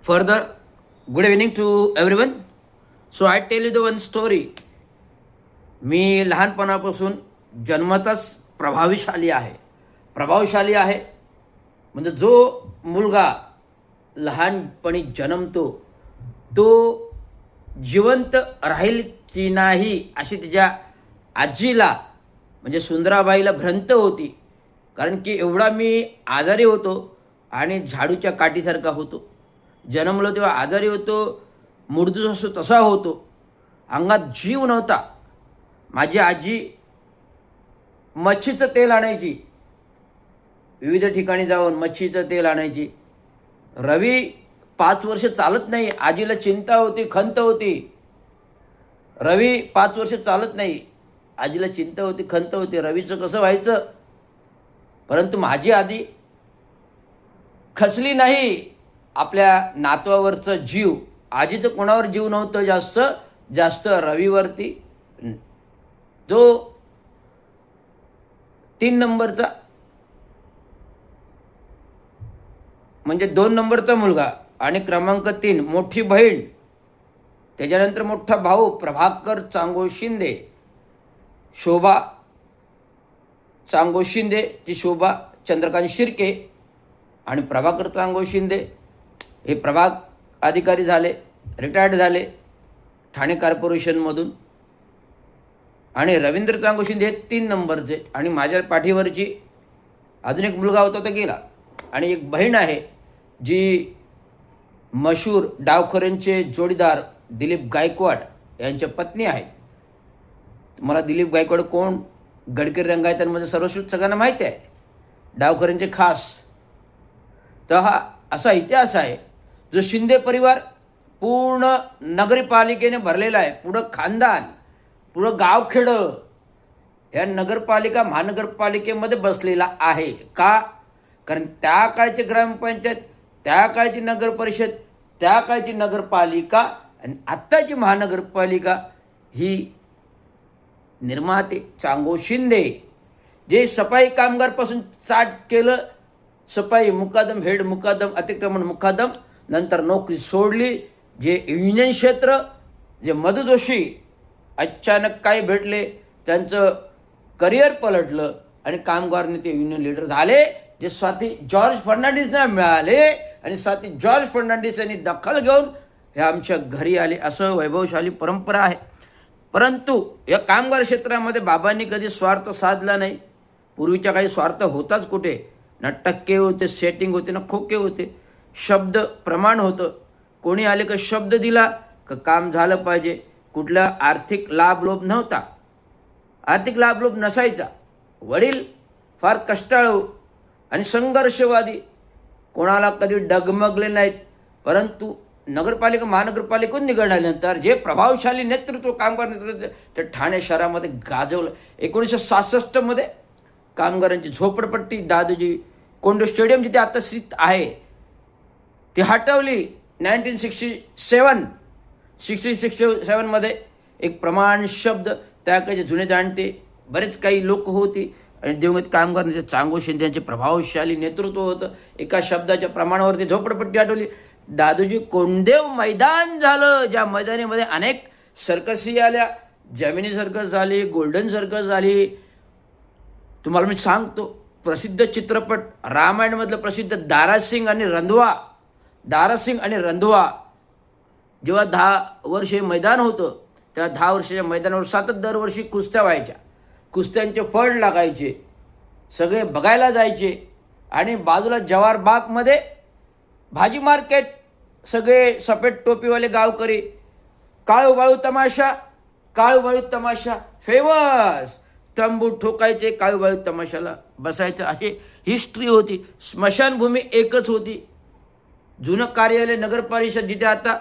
Further, good evening to everyone. So I tell you the one story. मी लहानपणापासून जन्मतच प्रभावशाली आहे. म्हणजे जो मुलगा लहानपणी जन्मतो तो जिवंत राहील की नाही अशी तिच्या आजीला म्हणजे सुंदराबाईला भ्रांत होती. कारण की एवढा मी आजारी होतो आणि झाडूच्या काठीसारखा होतो. जन्मलो तेव्हा आजारी होतो, मुडदूस असतो तसा होतो, अंगात जीव नव्हता. माझी आजी मच्छीचं तेल आणायची, विविध ठिकाणी जाऊन मच्छीचं तेल आणायची. रवी 5 वर्ष चालत नाही, आजीला चिंता होती, खंत होती. रवी 5 वर्ष चालत नाही, आजीला चिंता होती, खंत होती, रवीचं कसं व्हायचं. परंतु माझी आजी खचली नाही आपल्या नातवावरचं जीव. आजीचं कोणावर जीव नव्हतं जास्त रवीवरती. जो 3 नंबरचा म्हणजे 2 नंबरचा मुलगा आणि क्रमांक 3 मोठी बहीण, त्याच्यानंतर मोठा भाऊ प्रभाकर चांगो शिंदे, शोभा चांगो शिंदे, ती शोभा चंद्रकांत शिर्के आणि प्रभाकर चांगो शिंदे हे प्रभाग अधिकारी झाले, रिटायर्ड झाले ठाणे कॉर्पोरेशनमधून. आणि रवींद्र चांगो शिंदे हे 3 नंबरचे. आणि माझ्या पाठीवरची अजून एक मुलगा होता तो गेला. आणि एक बहीण आहे जी मशहूर डावखरेंचे जोडीदार दिलीप गायकवाड यांच्या पत्नी आहेत. मला दिलीप गायकवाड कोण, गडकरी रंगायतांमध्ये सर्वश्रुत सगळ्यांना माहिती आहे, डावखरेंचे खास. तर हा असा इतिहास आहे जो शिंदे परिवार पूर्ण नगरपालिकेने भरलेला आहे. पुढं खानदान, पुढं गावखेडं या नगरपालिका महानगरपालिकेमध्ये बसलेला आहे. का? कारण त्या काळची ग्रामपंचायत, त्या काळची नगरपरिषद, त्या काळची नगरपालिका आणि आत्ताची महानगरपालिका ही निर्माते चांगो शिंदे, जे सफाई कामगारपासून चाट केलं, सफाई मुकादम, हेड मुकादम, अतिक्रमण मुकादम, नंतर नोकरी सोडली. जे युनियन क्षेत्र, जे मधु जोशी अचानक काय भेटले, त्यांचं करिअर पलटलं आणि कामगार नेते युनियन लीडर झाले, जे स्वाती जॉर्ज फर्नांडिसना मिळाले. आणि स्वाती जॉर्ज फर्नांडिस यांनी दखल घेऊन हे आमच्या घरी आले. असं वैभवशाली परंपरा आहे. परंतु या कामगार क्षेत्रामध्ये बाबांनी कधी स्वार्थ साधला नाही. पूर्वीच्या काही स्वार्थ होताच कुठे ना, टक्के होते, सेटिंग होते ना, खोके होते, शब्द प्रमाण होतं. कोणी आले का शब्द दिला का काम झालं पाहिजे. कुठला आर्थिक लाभ लोभ नव्हता, आर्थिक लाभ लोभ नसायचा. वडील फार कष्टाळू आणि संघर्षवादी, कोणाला कधी डगमगले नाहीत. परंतु नगरपालिका महानगरपालिकेतून निघाल्यानंतर जे प्रभावशाली नेतृत्व, कामगार नेतृत्व ते ठाणे शहरामध्ये गाजवलं. 1966 कामगारांची झोपडपट्टी दादोजी कोंडो स्टेडियम जिथे आता स्थित आहे ती हटवली. 1967 एक प्रमाण शब्द, त्याकडे जुने जाणते बरेच काही लोक होती आणि दिवंगत कामगार नेते चांगो शिंदे यांचे प्रभावशाली नेतृत्व होतं. एका शब्दाच्या प्रमाणावरती झोपडपट्टी हटवली. दादोजी कोंडदेव मैदान झालं, ज्या मैदानामध्ये अनेक सर्कसी आल्या, जमिनी सर्कस झाली, गोल्डन सर्कस झाली. तुम्हाला मी सांगतो, प्रसिद्ध चित्रपट रामायणमधलं प्रसिद्ध दारासिंग आणि रंधवा जेव्हा 10 वर्षे मैदान होतं, त्या 10 वर्षाच्या मैदानावर सतत दरवर्षी कुस्त्या व्हायच्या. कुस्त्यांचे फड लागायचे, सगळे बघायला जायचे. आणि बाजूला जवाहर बागमध्ये भाजी मार्केट, सगळे सफेद टोपीवाले गावकरी, काळूबाळू तमाशा फेमस, तंबू ठोकायचे, काळूबाळू तमाशाला बसायचं. अशी हिस्ट्री होती. स्मशानभूमी एकच होती. जुनं कार्यालय नगरपरिषद जिथे आता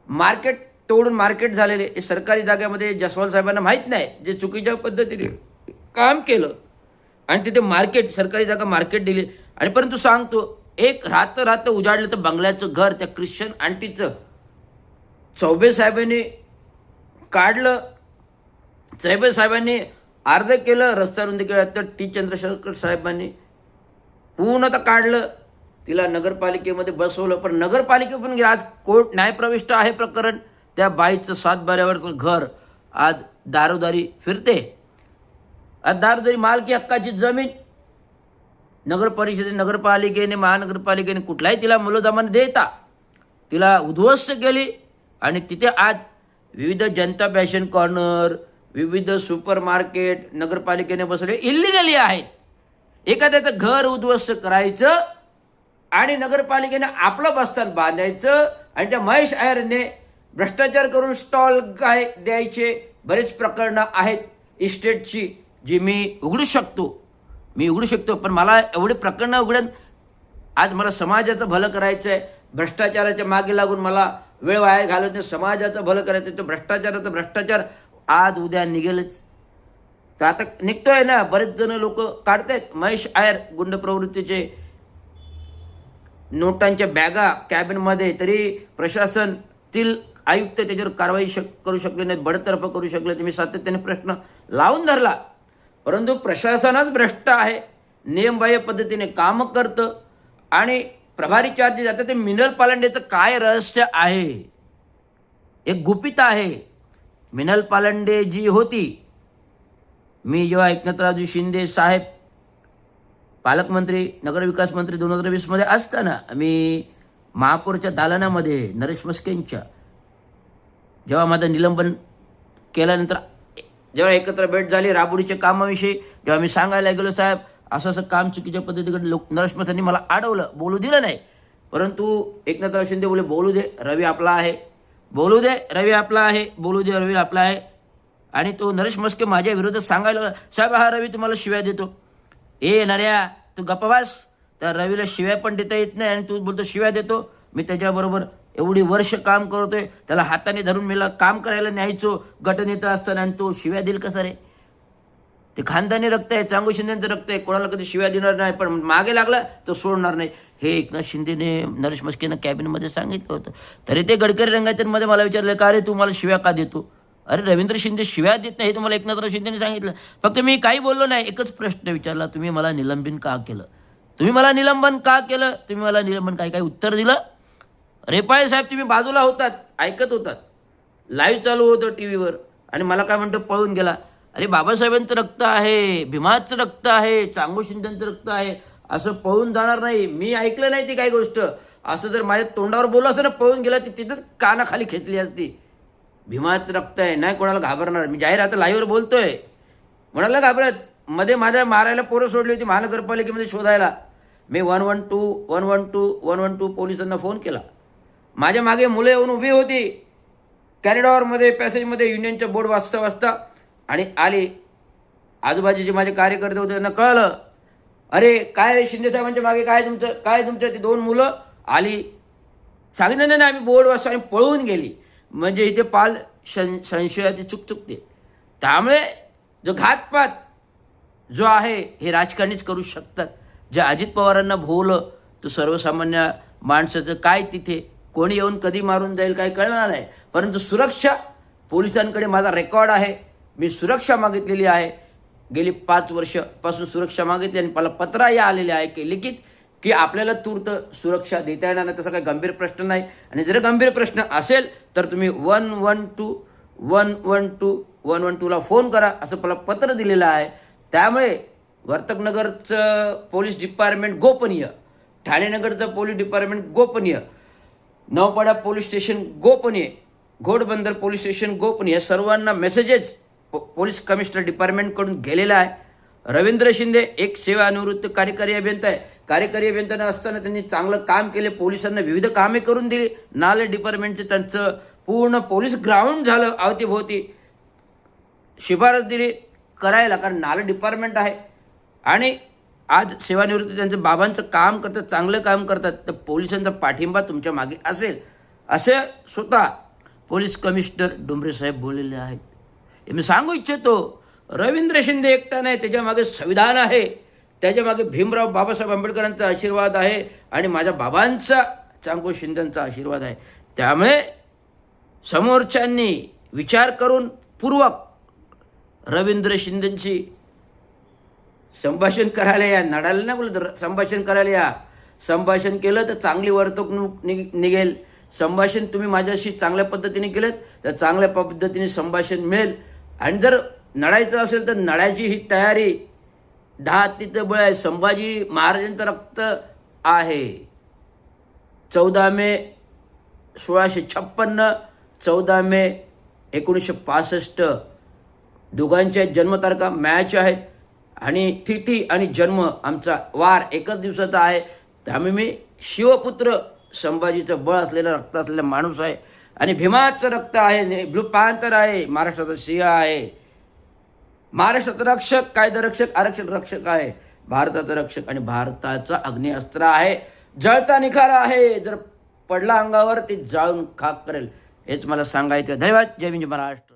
मार्केट तोडून मार्केट झालेले, सरकारी जागेमध्ये जसवाल साहेबांना माहीत नाही, जे चुकीच्या पद्धतीने काम केलं आणि तिथे मार्केट, सरकारी जागा मार्केट दिली. आणि परंतु सांगतो, एक राहतं उजाडलं तर बंगल्याचं घर त्या ख्रिश्चन आंटीचं चौबे साहेबांनी काढलं. चौबे साहेबांनी अर्ध केलं, रस्ता रुंद केलं. तर टी चंद्रशेखर साहेबांनी पूर्ण काढलं. तिला नगरपालिकेमध्ये बसवलं, पण नगरपालिके पण गेलं. आज कोर्ट न्यायप्रविष्ट आहे प्रकरण. त्या बाईचं 7 बाऱ्यावरचं घर आज दारोदारी फिरते. आज दारोदारी मालकी हक्काची जमीन नगरपालिकेने महानगरपालिकेने कुठलाही तिला मुलजमान देता तिला उद्ध्वस्त केली. आणि तिथे आज विविध जनता फॅशन कॉर्नर, विविध सुपर मार्केट नगरपालिकेने बसवले इल्लिगली आहेत. एखाद्याचं घर उद्ध्वस्त करायचं आणि नगरपालिकेने आपलं बस्तान बांधायचं आणि त्या महेश अय्यरने भ्रष्टाचार करून स्टॉल काय द्यायचे बरेच प्रकरणं आहेत इस्टेटची जी मी उघडू शकतो. पण मला एवढी प्रकरणं उघडून आज मला समाजाचं भलं करायचं आहे. भ्रष्टाचाराच्या मागे लागून मला वेळ वाया घालत नाही. समाजाचं भलं करायचं तर भ्रष्टाचार आज उद्या निघेलच. तर आता निघतोय ना, बरेच जण लोक काढतायत. महेश अय्यर गुंड प्रवृत्तीचे नोटांच्या बॅगा कॅबिनमध्ये, तरी प्रशासनातील आयुक्त त्याच्यावर कारवाई करू शकले नाहीत, बडतर्फ करू शकले. मी सातत्याने प्रश्न लावून धरला, परंतु प्रशासनच भ्रष्ट आहे, नियमबाह्य पद्धतीने काम करतं आणि प्रभारी चार्ज जातं. ते मिनल पालंडेचं काय रहस्य आहे, एक गुपित आहे. मिनल पालंडे जी होती, मी जेव्हा एकनाथरावजी शिंदे साहेब पालकमंत्री नगरविकास मंत्री 2020 असताना मी महापौरच्या दालनामध्ये नरेश मस्केंच्या जेव्हा माझं निलंबन केल्यानंतर जेव्हा एकत्र भेट झाली राबवडीच्या कामाविषयी, जेव्हा मी सांगायला गेलो साहेब असं काम चुकीच्या पद्धतीकडे नरेश मस्केंनी मला अडवलं, बोलू दिलं नाही. परंतु एकनाथराव शिंदे बोले बोलू दे, रवी आपला आहे, बोलू दे, रवी आपला आहे, बोलू दे, रवी आपला आहे. आणि तो नरेश मस्के माझ्या विरोधात सांगायला, साहेब हा रवी तुम्हाला शिव्या देतो. ए नर्या तू गप्पा बस. त्या रवीला शिव्या पण देता येत नाही आणि तू बोलतो शिव्या देतो. मी त्याच्याबरोबर एवढी वर्ष काम करतोय, त्याला हाताने धरून मला काम करायला न्यायचो गटनेता असताना, आणि तो शिव्या देईल कसा रे? ते खानदानी रक्त आहे, चांगू शिंदेचं रक्त आहे, कोणाला कधी शिव्या देणार नाही, पण मागे लागला तो सोडणार नाही. हे एकनाथ शिंदेने नरेश मस्केनं कॅबिनमध्ये सांगितलं होतं. तरी ते गडकरी रंगायतमध्ये मला विचारलं का रे तू मला शिव्या का देतो? अरे रवींद्र शिंदे शिव्या देत नाही हे तुम्हाला एकनाथराव शिंदेने सांगितलं. फक्त मी काही बोललो नाही, एकच प्रश्न विचारला, तुम्ही मला निलंबन का केलं? तुम्ही मला निलंबन काही उत्तर दिलं? रेपाळे साहेब तुम्ही बाजूला होतात, ऐकत होतात, लाईव्ह चालू होतं टी व्हीवर, आणि मला काय म्हणतो पळून गेला. अरे बाबासाहेबांचं रक्त आहे, भीमाचं रक्त आहे, चांगू शिंदेचं रक्त आहे, असं पळून जाणार नाही. मी ऐकलं नाही ती काही गोष्ट. असं जर माझ्या तोंडावर बोललं असं ना पळून गेला ती तिथंच कानाखाली खेचली असती. भीमाचं रक्त आहे, नाही कोणाला घाबरणार. मी जाहीर आता लाईव्हवर बोलतोय, कोणाला घाबरत. मध्ये माझ्या मारायला पोरं सोडली होती महानगरपालिकेमध्ये शोधायला. मी 112 पोलिसांना फोन केला. माझ्या मागे मुलं येऊन उभी होती कॅरिडॉरमध्ये, पॅसेजमध्ये, युनियनच्या बोर्ड वाचता आणि आली. आजूबाजूचे माझे कार्यकर्ते होते, त्यांना कळलं, अरे काय शिंदे साहेबांच्या मागे काय तुमचं ती 2 मुलं आली. सांगितलं नाही आम्ही बोर्ड वाचतो आणि पळून गेली. म्हणजे इथे पाल संशयाची चुकते. त्यामुळे जो घातपात जो आहे हे राजकारणीच करू शकतात. जे अजित पवारांना भोवलं तर सर्वसामान्य माणसाचं काय, तिथे कोणी येऊन कधी मारून जाईल काही कळणार नाही. परंतु सुरक्षा पोलिसांकडे माझा रेकॉर्ड आहे. मी सुरक्षा मागितलेली आहे, गेली 5 वर्षापासून सुरक्षा मागितली आणि मला पत्रही आलेले आहे की लिखित की आपल्याला तूर्त सुरक्षा देता येणार नाही. तसा काही गंभीर प्रश्न नाही, आणि जर गंभीर प्रश्न असेल तर तुम्ही 112ला फोन करा असं मला पत्र दिलेलं आहे. त्यामुळे वर्तकनगरचं पोलीस डिपार्टमेंट गोपनीय, ठाणेनगरचं पोलीस डिपार्टमेंट गोपनीय, नौपाडा पोलीस स्टेशन गोपनीय, घोडबंदर पोलीस स्टेशन गोपनीय, सर्वांना मेसेजेस पोलीस कमिशनर डिपार्टमेंटकडून गेलेला आहे. रवींद्र शिंदे एक सेवानिवृत्त कार्यकारी अभियंता आहे. कार्यकारी अभियंता असताना त्यांनी चांगलं काम केले, पोलिसांना विविध कामे करून दिली. नाले डिपार्टमेंटचे त्यांचं पूर्ण पोलीस ग्राउंड झालं, अवतीभोवती शिफारस दिली करायला, कारण नाले डिपार्टमेंट आहे. आणि आज सेवानिवृत्त त्यांचं बाबांचं काम करतात, चांगलं काम करतात, तर पोलिसांचा पाठिंबा तुमच्या मागे असेल असे स्वतः पोलीस कमिशनर डुंबरे साहेब बोललेले आहेत. हे मी सांगू इच्छितो. रवींद्र शिंदे एकटा नाही, त्याच्यामागे संविधान आहे, त्याच्यामागे भीमराव बाबासाहेब आंबेडकरांचा आशीर्वाद आहे आणि माझ्या बाबांचा चांगू शिंदेंचा आशीर्वाद आहे. त्यामुळे समोरच्यांनी विचार करून पूर्वक रवींद्र शिंदेंची संभाषण करायला या, नडायला नाही बोलत, संभाषण करायला या. संभाषण केलं तर चांगली वर्तणूक निघेल. संभाषण तुम्ही माझ्याशी चांगल्या पद्धतीने केलं तर चांगल्या पद्धतीने संभाषण मिळेल. आणि जर नडायचं असेल तर नडायची ही तयारी 10 हत्तीचं बळ आहे. संभाजी महाराजांचं रक्त आहे. 14 मे 1656, 14 मे 1965 दोघांच्या जन्मतारखा मॅच आहेत आणि तिथी आणि जन्म आमचा वार एकच दिवसाचा आहे. त्यामुळे मी शिवपुत्र संभाजीचं बळ असलेला रक्त असलेला माणूस आहे आणि भीमाचं रक्त आहे. ब्लू पॅन्थर आहे. महाराष्ट्राचा सिंह आहे. महाराष्ट्राचा रक्षक, कायदा रक्षक, आरक्षण रक्षक आहे. भारताचा रक्षक आणि भारताचा अग्निअस्त्र आहे. जळता निखारा आहे. जर पडला अंगावर ते जाळून खाक करेल. हेच मला सांगायचं. धन्यवाद. जय हिंद महाराष्ट्र.